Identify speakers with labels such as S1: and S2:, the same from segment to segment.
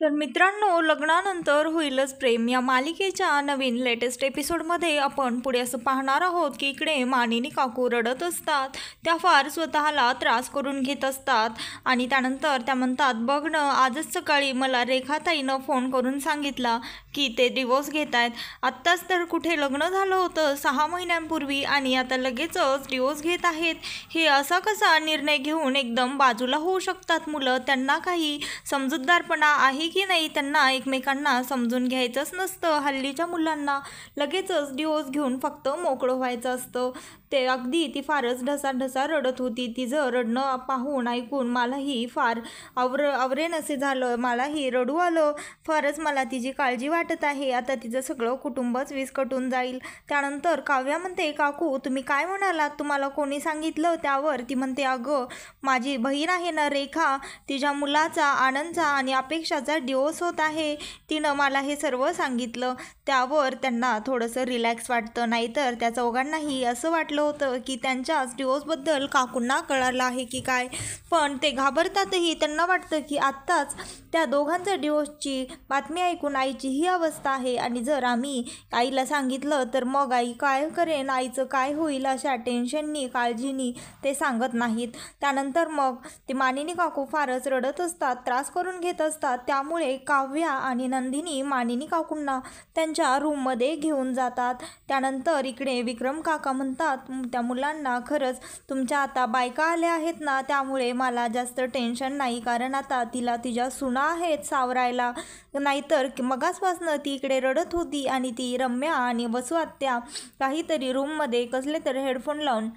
S1: तर मित्रांनो, लग्नानंतर होईलच प्रेम या मालिकेच्या नवीन लेटेस्ट एपिसोडमध्ये आपण पुढे असं पाहणार आहोत की इकडे मानिनी काकू रडत असतात. त्या फार स्वतःला त्रास करून घेत असतात आणि त्यानंतर त्या म्हणतात, बघ ना, आजच सकाळी मला रेखाताईनं फोन करून सांगितला की ते डिवोर्स घेत आहेत. आत्ताच तर कुठे लग्न झालं होतं 6 महिन्यांपूर्वी आणि आता लगेचच डिवोर्स घेत आहेत. हे असा कसा निर्णय घेऊन एकदम बाजूला होऊ शकतात मुलं? त्यांना काही समजूतदारपणा आहे की नाही? त्यांना एकमेकांना समजून घ्यायचंच नसतं. हल्लीच्या मुलांना लगेचच डिवोर्स घेऊन फक्त मोकळं व्हायचं असतं. ते अगदी ती फारच ढसाढसा रडत होती. तिचं रडणं पाहून ऐकून मलाही फार आवरेनसे झालं. मलाही रडू आलं. फारच मला तिची काळजी वाटत आहे. आता तिचं सगळं कुटुंबच विस्कटून जाईल. त्यानंतर काव्या म्हणते, काकू तुम्ही काय म्हणालात? तुम्हाला कोणी सांगितलं? त्यावर ती म्हणते, अगं माझी बहीण आहे ना रेखा, तिच्या मुलाचा आनंदचा आणि अपेक्षाचा डिवोर्स होत आहे. तिनं मला हे सर्व सांगितलं. त्यावर त्यांना थोडंसं रिलॅक्स वाटतं. नाहीतर त्या चौघांनाही असं वाटलं होतं की त्यांच्याच डिवोर्सबद्दल काकूंना कळालं आहे की काय. पण ते घाबरतातही. त्यांना वाटतं की आत्ताच त्या दोघांच्या डिवोर्सची बातमी ऐकून आईची ही अवस्था आहे आणि जर आम्ही आईला सांगितलं तर मग आई काय करेन, आईचं काय होईल, अशा टेन्शननी काळजीनी ते सांगत नाहीत. त्यानंतर मग ते मानिनी काकू फारच रडत असतात, त्रास करून घेत असतात. त्यामुळे काव्या आणि नंदिनी मानिनी काकूंना त्यांच्या रूममध्ये घेऊन जातात. त्यानंतर इकडे विक्रम काका म्हणतात त्या मुलांना, खरंच तुमच्या आता बायका आल्या आहेत ना, त्यामुळे मला जास्त टेन्शन नाही, कारण आता तिला तिच्या सुना आहेत सावरायला. नाहीतर मगासपासनं ती इकडे रडत होती आणि ती रम्या आणि वसू आत्या काहीतरी रूममध्ये कसले तरी हेडफोन लावून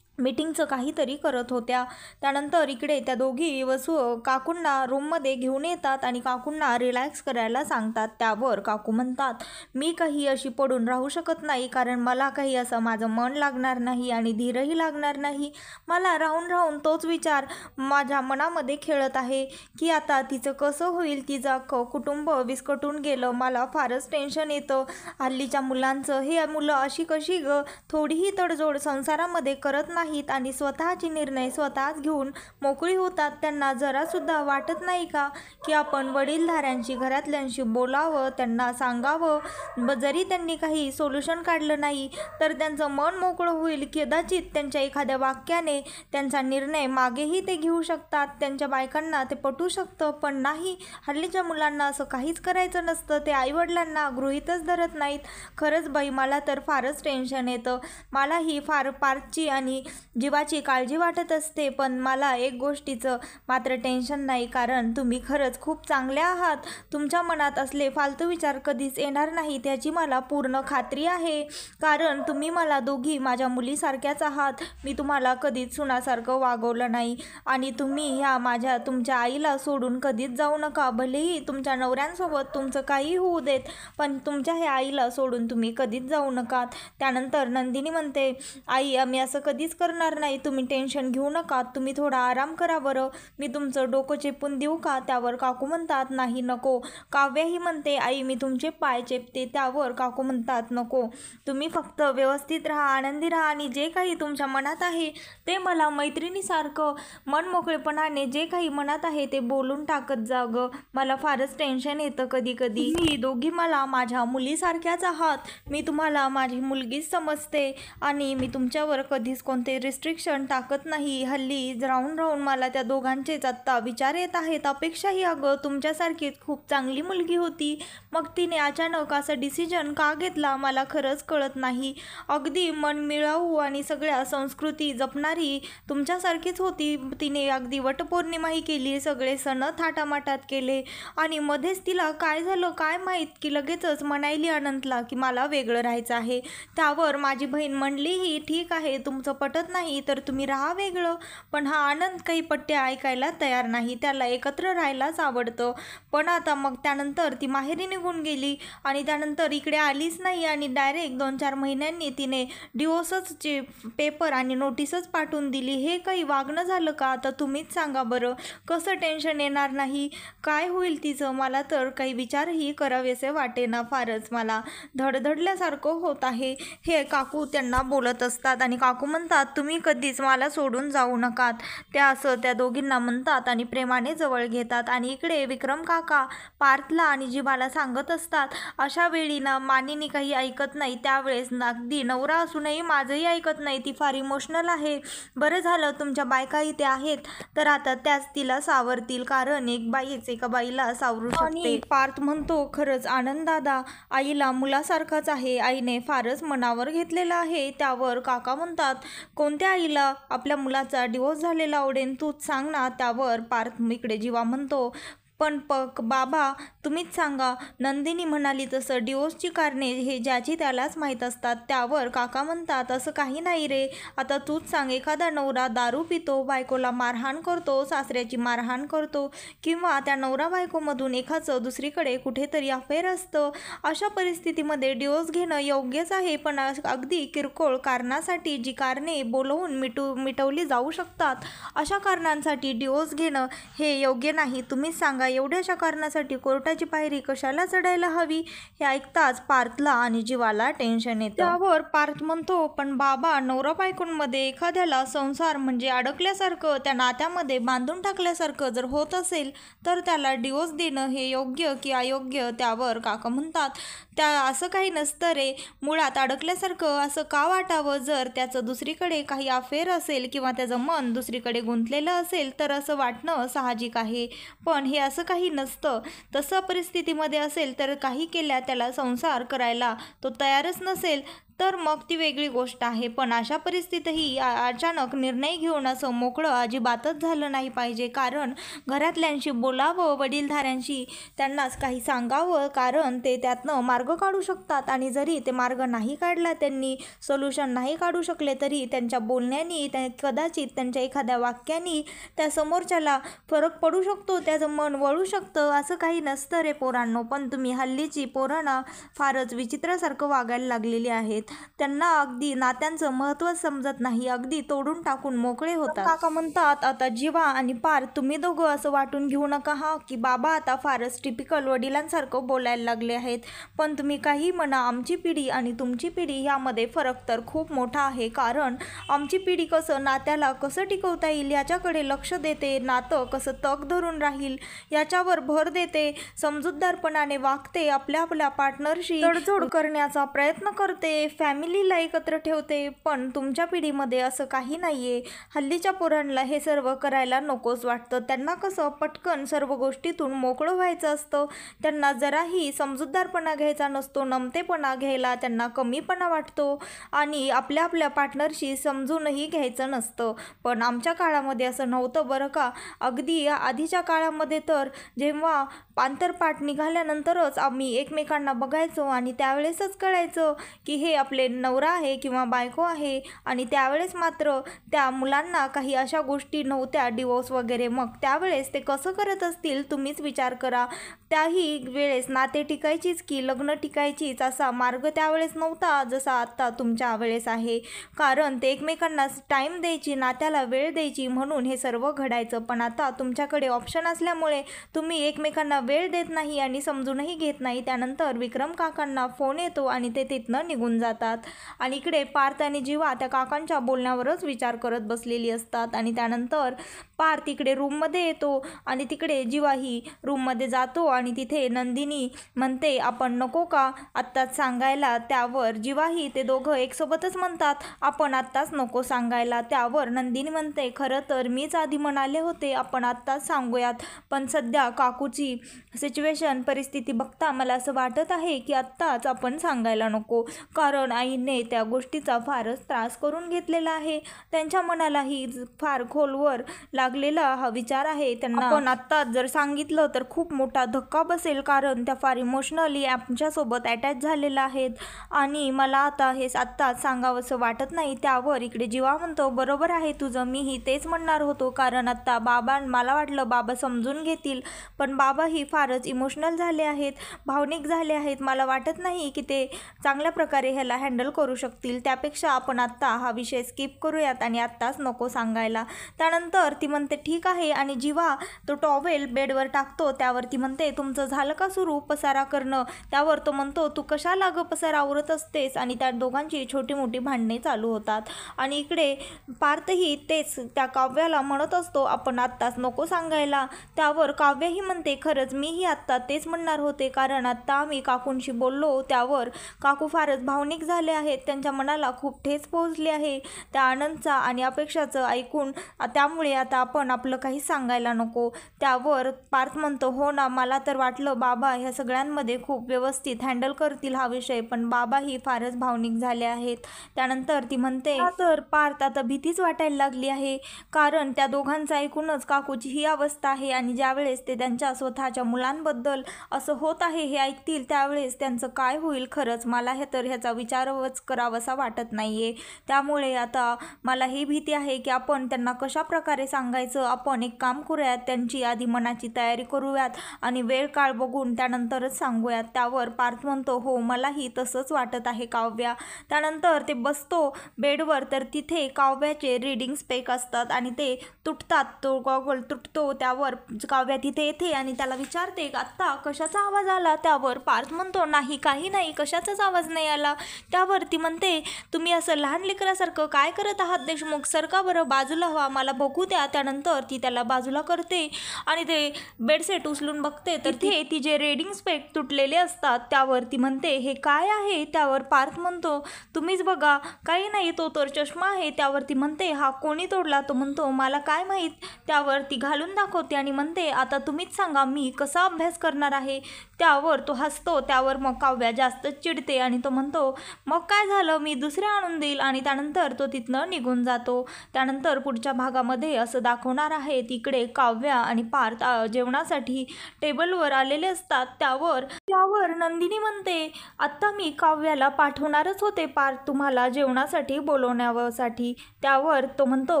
S1: मीटिंगचं काहीतरी करत होत्या. त्यानंतर इकडे त्या दोघी वसू काकूंना रूममध्ये घेऊन येतात आणि काकूंना रिलॅक्स करायला सांगतात. त्यावर काकू म्हणतात, मी काही अशी पडून राहू शकत नाही, कारण मला काही असं माझं मन लागणार नाही आणि धीरही लागणार नाही. मला राहून राहून तोच विचार माझ्या मनामध्ये खेळत आहे की आता तिचं कसं होईल, तिचं कुटुंब विस्कटून गेलं. मला फारच टेन्शन येतं हल्लीच्या मुलांचं. हे मुलं अशी कशी थोडीही तडजोड संसारामध्ये करत नाही आणि स्वतःचे निर्णय स्वतःच घेऊन मोकळी होतात. त्यांना जरासुद्धा वाटत नाही का की आपण वडीलधाऱ्यांशी घरातल्यांशी बोलावं, त्यांना सांगावं. जरी त्यांनी काही सोल्युशन काढलं नाही तर त्यांचं मन मोकळं होईल. कदाचित त्यांच्या एखाद्या वाक्याने त्यांचा निर्णय मागेही ते घेऊ शकतात. त्यांच्या बायकांना ते पटू शकतं. पण नाही, हल्लीच्या मुलांना असं काहीच करायचं नसतं. ते आईवडिलांना गृहीतच धरत नाहीत. खरंच बाई, मला तर फारच टेन्शन येतं. मलाही फार पारची आणि जीवाची काळजी वाटत असते. पण मला एक गोष्टीचं मात्र टेन्शन नाही, कारण तुम्ही खरंच खूप चांगल्या आहात. तुमच्या मनात असले फालतू विचार कधीच येणार नाही त्याची मला पूर्ण खात्री आहे, कारण तुम्ही मला दोघी माझ्या मुलीसारख्याच आहात. मी तुम्हाला कधीच सुनासारखं वागवलं नाही आणि तुम्ही ह्या तुमच्या आईला सोडून कधीच जाऊ नका. भलेही तुमच्या नवऱ्यांसोबत तुमचं काही होऊ देत, पण तुमच्या ह्या आईला सोडून तुम्ही कधीच जाऊ नका. त्यानंतर नंदिनी म्हणते, आई आम्ही असं कधीच करणार नाही, तुम्ही टेन्शन घेऊ नका. तुम्ही थोडा आराम करा बरं, मी तुमचं डोकं चेपून देऊ का? त्यावर काकू म्हणतात, नाही नको. काव्याही म्हणते, आई मी तुमचे पाय चेपते. त्यावर काकू म्हणतात, नको, तुम्ही फक्त व्यवस्थित राहा, आनंदी राहा आणि जे काही तुमच्या मनात आहे ते मला मैत्रिणीसारखं मनमोकळेपणाने जे काही मनात आहे ते बोलून टाकत जा गं. मला फारच टेन्शन येतं कधी कधी. तुम्ही दोघी मला माझ्या मुलीसारख्याच आहात. मी तुम्हाला माझी मुलगीच समजते आणि मी तुमच्यावर कधीच कोणते रिस्ट्रिक्शन टाकत नाही. हल्ली राहून राहून मला त्या दोघांचेच आत्ता विचार येत आहेत. अपेक्षाही अगं तुमच्यासारखीच खूप चांगली मुलगी होती, मग तिने अचानक असा डिसिजन का घेतला मला खरंच कळत नाही. अगदी मनमिळाऊ आणि सगळ्या संस्कृती जपणारी तुमच्यासारखीच होती. तिने अगदी वटपौर्णिमाही केली, सगळे सण थाटामाटात केले आणि मध्येच तिला काय झालं काय माहीत की लगेचच म्हणायली अनंतला की मला वेगळं राहायचं आहे. त्यावर माझी बहीण म्हणलीही, ठीक आहे तुमचं पटत नाही तर तुम्ही राहा वेगळं. पण हा आनंद काही पट्ट्या ऐकायला तयार नाही, त्याला एकत्र राहायलाच आवडतं. पण आता मग त्यानंतर ती माहेरी निघून गेली आणि त्यानंतर इकडे आलीच नाही आणि डायरेक्ट 2-4 महिन्यांनी तिने डिवोर्सचे पेपर आणि नोटीसच पाठवून दिली. हे काही वागणं झालं का? आता तुम्हीच सांगा बरं, कसं टेन्शन येणार नाही? काय होईल तिचं? मला तर काही विचारही करावेसे वाटेना. फारच मला धडधडल्यासारखं होत आहे. हे काकू त्यांना बोलत असतात आणि काकू म्हणतात, तुम्ही कधीच मला सोडून जाऊ नकात, त्या असं त्या दोघींना म्हणतात आणि प्रेमाने जवळ घेतात. आणि इकडे विक्रम काका पार्थला आणि जीवाला सांगत असतात. अशा वेळी ना मानिनी काही ऐकत नाही. त्यावेळेस अगदी नवरा असूनही माझंही ऐकत नाही, ती फार इमोशनल आहे. बरं झालं तुमच्या बायका इथे आहेत, तर आता त्याच तिला सावरतील, कारण एक बाईच एका बाईला सावरू शकते. आणि पार्थ म्हणतो, खरंच आनंद दादा आईला मुलासारखाच आहे, आईने फारच मनावर घेतलेला आहे. त्यावर काका म्हणतात, कोणत्या आईला आपल्या मुलाचा डिवोर्स झालेला आवडेल, तूच सांग ना. त्यावर पार्थ इकडे जीवा म्हणतो, पण बाबा तुम्हीच सांगा. नंदिनी म्हणाली तसं डिवोर्सची कारणे हे ज्याची त्यालाच माहीत असतात. त्यावर काका म्हणतात, असं काही नाही रे, आता तूच सांग. एखादा नवरा दारू पितो, बायकोला मारहाण करतो, सासऱ्याची मारहाण करतो, किंवा त्या नवरा बायकोमधून एखादं दुसरीकडे कुठेतरी अफेअर असतं. अशा परिस्थितीमध्ये डिवोर्स घेणं योग्यच आहे, पण अगदी किरकोळ कारणासाठी जी कारणे बोलवून मिटवली जाऊ शकतात, अशा कारणांसाठी डिवोर्स घेणं हे योग्य नाही. तुम्हीच सांगा, एवढ्याशा कारणासाठी कोर्टाची पायरी कशाला चढायला हवी. हे ऐकताच पार्थला आणि जीवाला टेन्शन येतं. त्यावर पार्थ म्हणतो, पण बाबा नवरा बायकोंमध्ये एखाद्याला संसार म्हणजे अडकल्यासारखं, त्या नात्यामध्ये बांधून टाकल्यासारखं जर होत असेल, तर त्याला डिवोर्स देणं हे योग्य की अयोग्य. त्यावर काका म्हणतात, त्या असं काही नसतं रे, मुळात अडकल्यासारखं असं का वाटावं. जर त्याचं दुसरीकडे काही अफेअर असेल किंवा त्याचं मन दुसरीकडे गुंतलेलं असेल तर असं वाटणं साहजिक आहे, पण हे असं काही नसतं. तसं परिस्थितीमध्ये असेल तर काही केल्या त्याला संसार करायला तो तयारच नसेल तर मग ती वेगळी गोष्ट आहे. पण अशा परिस्थितीतही अचानक निर्णय घेऊन असं मोकळं अजिबातच झालं नाही पाहिजे, कारण घरातल्यांशी बोलावं, वडीलधाऱ्यांशी त्यांनाच काही सांगावं, कारण ते त्यातनं मार्ग काढू शकतात. आणि जरी ते मार्ग नाही काढला, त्यांनी सोल्युशन नाही काढू शकले, तरी त्यांच्या बोलण्यानी कदाचित त्यांच्या एखाद्या वाक्यानी त्या समोरच्याला फरक पडू शकतो, त्याचं मन वळू शकतं. असं काही नसतं रे पोरांनो, पण तुम्ही हल्लीची पोरांना फारच विचित्रासारखं वागायला लागलेली आहेत. त्यांना अगदी नात्यांचं महत्त्व समजत नाही, अगदी तोडून टाकून मोकळे होतात. काका म्हणतात, आता जीवा आणि पार्थ तुम्ही दोघं असं वाटून घेऊ नका हा की बाबा आता फारच टिपिकल वडिलांसारखं बोलायला लागले आहेत. पण तुम्ही काही म्हणा, आमची पिढी आणि तुमची पिढी ह्यामध्ये फरक तर खूप मोठा आहे. कारण आमची पिढी कसं नात्याला कसं टिकवता येईल याच्याकडे लक्ष देते, नातं कसं तग धरून राहील याच्यावर भर देते, समजूतदारपणाने वागते, आपल्या पार्टनरशी तडजोड करण्याचा प्रयत्न करते, फॅमिलीला एकत्र ठेवते. पण तुमच्या पिढीमध्ये असं काही नाहीये. हल्लीच्या पोरांना हे सर्व करायला नकोच वाटतं. त्यांना कसं पटकन सर्व गोष्टीतून मोकळं व्हायचं असतं. त्यांना जराही समजूतदारपणा घ्यायचा नसतो, नमतेपणा घ्यायला त्यांना कमीपणा वाटतो आणि आपल्या पार्टनरशी समजूनही घ्यायचं नसतं. पण आमच्या काळामध्ये असं नव्हतं बरं का. अगदी आधीच्या काळामध्ये तर जेव्हा आंतरपाठ निघाल्यानंतरच आम्ही एकमेकांना बघायचो आणि त्यावेळेसच कळायचं की हे आपले नवरा आहे किंवा बायको आहे. आणि त्यावेळेस मात्र त्या मुलांना काही अशा गोष्टी नव्हत्या, डिवोर्स वगैरे. मग त्यावेळेस ते कसं करत असतील तुम्हीच विचार करा. त्याही वेळेस नाते टिकायचीच की लग्न टिकायचीच असा मार्ग त्यावेळेस नव्हता जसा आत्ता तुमच्या वेळेस आहे. कारण ते एकमेकांना टाईम द्यायची, नात्याला वेळ द्यायची, म्हणून हे सर्व घडायचं. पण आता तुमच्याकडे ऑप्शन असल्यामुळे तुम्ही एकमेकांना वेळ देत नाही आणि समजूनही घेत नाही. त्यानंतर विक्रम काकांना फोन येतो आणि ते तिथनं निघून जातात. आणि इकडे पार्थ आणि जीवा त्या काकांच्या बोलण्यावरच विचार करत बसलेली असतात. आणि त्यानंतर पार्थ इकडे रूममध्ये येतो आणि तिकडे जीवाही रूममध्ये जातो आणि तिथे नंदिनी म्हणते, आपण नको का आत्ताच सांगायला. त्यावर जीवाही ते दोघं एकसोबतच म्हणतात, आपण आत्ताच नको सांगायला. त्यावर नंदिनी म्हणते, खरं तर मीच आधी म्हणाले होते आपण आत्ताच सांगूयात, पण सध्या काकूची सिच्युएशन परिस्थिती बघता मला असं वाटत आहे की आत्ताच आपण सांगायला नको, कारण आईने त्या गोष्टीचा फारच त्रास करून घेतलेला आहे. त्यांच्या मनालाही फार खोलवर लागलेला हा विचार आहे. त्यांना आपण आत्ताच जर सांगितलं तर खूप मोठा धक्का बसेल, कारण त्या फार इमोशनली आमच्यासोबत अटॅच झालेल्या आहेत आणि मला आता हे आत्ताच सांगावंसं वाटत नाही. त्यावर इकडे जीवा म्हणतो, बरोबर आहे तुझं, मीही तेच म्हणणार होतो, कारण आत्ता मला वाटलं बाबा समजून घेतील, पण बाबाही फारच इमोशनल झाले आहेत, भावनिक झाले आहेत. मला वाटत नाही की ते चांगल्या प्रकारे ह्याला आपल्याला हँडल करू शकतील, त्यापेक्षा आपण आत्ता हा विषय स्किप करूयात आणि आत्ताच नको सांगायला. त्यानंतर ती म्हणते ठीक आहे आणि जेव्हा तो टॉवेल बेडवर टाकतो त्यावर ती म्हणते तुमचं झालं का सुरू पसारा करणं. त्यावर तो म्हणतो तू कशाला गं पसारा आवरत असतेस. आणि त्या दोघांची छोटी मोठी भांडणे चालू होतात. आणि इकडे पार्थही तेच त्या काव्याला म्हणत असतो आपण आत्ताच नको सांगायला. त्यावर काव्यही म्हणते खरंच मीही आत्ता तेच म्हणणार होते, कारण आत्ता आम्ही काकूंशी बोललो त्यावर काकू फारच भावनिक झाले आहेत, त्यांच्या मनाला खूप ठेच पोहोचली आहे त्या आनंदचा आणि अपेक्षाचं ऐकून, त्यामुळे आता आपण आपलं काही सांगायला नको. त्यावर पार्थ म्हणतो हो ना, मला तर वाटलं बाबा ह्या सगळ्यांमध्ये खूप व्यवस्थित हँडल करतील हा विषय, पण बाबाही फारच भावनिक झाले आहेत. त्यानंतर ती म्हणते तर पार्थ आता भीतीच वाटायला लागली आहे, कारण त्या दोघांचं ऐकूनच काकूची ही अवस्था आहे आणि ज्यावेळेस ते त्यांच्या स्वतःच्या मुलांबद्दल असं होत आहे हे ऐकतील त्यावेळेस त्यांचं काय होईल. खरंच मला हे तर ह्याचा विचारच करावासा वाटत नाहीये. त्यामुळे आता मला ही भीती आहे की आपण त्यांना कशा प्रकारे सांगायचं. आपण एक काम करूयात, त्यांची आधी मनाची तयारी करूयात आणि वेळ काळ बघून त्यानंतरच सांगूयात. त्यावर पार्थ म्हणतो हो मलाही तसंच वाटत आहे काव्या. त्यानंतर ते बसतो बेडवर तर तिथे काव्याचे रीडिंग स्पेक असतात आणि ते तुटतात, तो गॉगल तुटतो. त्यावर काव्या तिथे येते आणि त्याला विचारते आत्ता कशाचा आवाज आला. त्यावर पार्थ म्हणतो नाही काही नाही, कशाचाच आवाज नाही आला. त्यावर ती म्हणते तुम्ही असं लहान लेकरासारखं काय करत आहात देशमुख, सरका बरं बाजूला व्हा, मला बघू द्या. त्यानंतर ती त्याला बाजूला करते आणि ते बेडसेट उचलून बघते तर तिथे तिचे रीडिंग स्पेक तुटलेले असतात. त्यावर ती म्हणते हे काय आहे. त्यावर पार्थ म्हणतो तुम्हीच बघा, काही नाही तो तर चष्मा आहे. त्यावर ती म्हणते हा कोणी तोडला. तो म्हणतो मला काय माहीत. त्यावर ती घालून दाखवते आणि म्हणते आता तुम्हीच सांगा मी कसा अभ्यास करणार आहे. त्यावर तो हसतो. त्यावर मग काव्या जास्तच चिडते आणि तो म्हणतो मग काय झालं, मी दुसरे आणून देईल. आणि त्यानंतर तो तिथनं निघून जातो. त्यानंतर पुढच्या भागामध्ये असं दाखवणार आहे तिकडे काव्या आणि पार्थ जेवणासाठी टेबलवर आलेले असतात. त्यावर नंदिनी म्हणते आत्ता मी काव्याला पाठवणारच होते पार्थ तुम्हाला जेवणासाठी बोलवण्यासाठी. त्यावर तो म्हणतो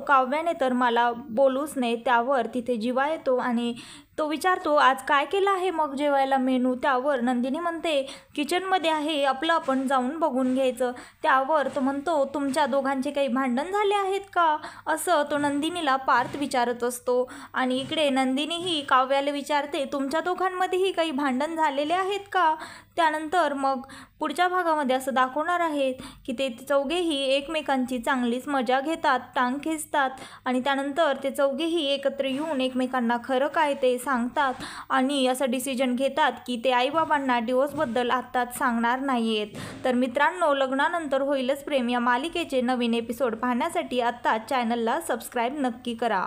S1: काव्याने तर मला बोलूच नाही. त्यावर तिथे जीवा येतो आणि तो विचारतो आज काय केलं आहे मग जेवायला मेनू. त्यावर नंदिनी म्हणते किचनमध्ये आहे, आपलं आपण जाऊन बघून घ्यायचं. त्यावर तो म्हणतो तुमच्या दोघांचे काही भांडण झाले आहेत का, असं तो नंदिनीला पार्थ विचारत असतो. आणि इकडे नंदिनीही काव्याला विचारते तुमच्या दोघांमध्येही काही भांडण झालेले आहेत का. त्यानंतर मग पुढच्या भागामध्ये असं दाखवणार आहेत की ते चौघेही एकमेकांची चांगलीच मजा घेतात, टांग खेचतात आणि त्यानंतर ते चौघेही एकत्र येऊन एकमेकांना खरं काय ते सांगतात आणि असं डिसिजन घेतात की ते आईबाबांना डिवोर्सबद्दल आत्ताच सांगणार नाही आहेत. तर मित्रांनो, लग्नानंतर होईलच प्रेम या मालिकेचे नवीन एपिसोड पाहण्यासाठी आत्ताच चॅनलला सबस्क्राईब नक्की करा.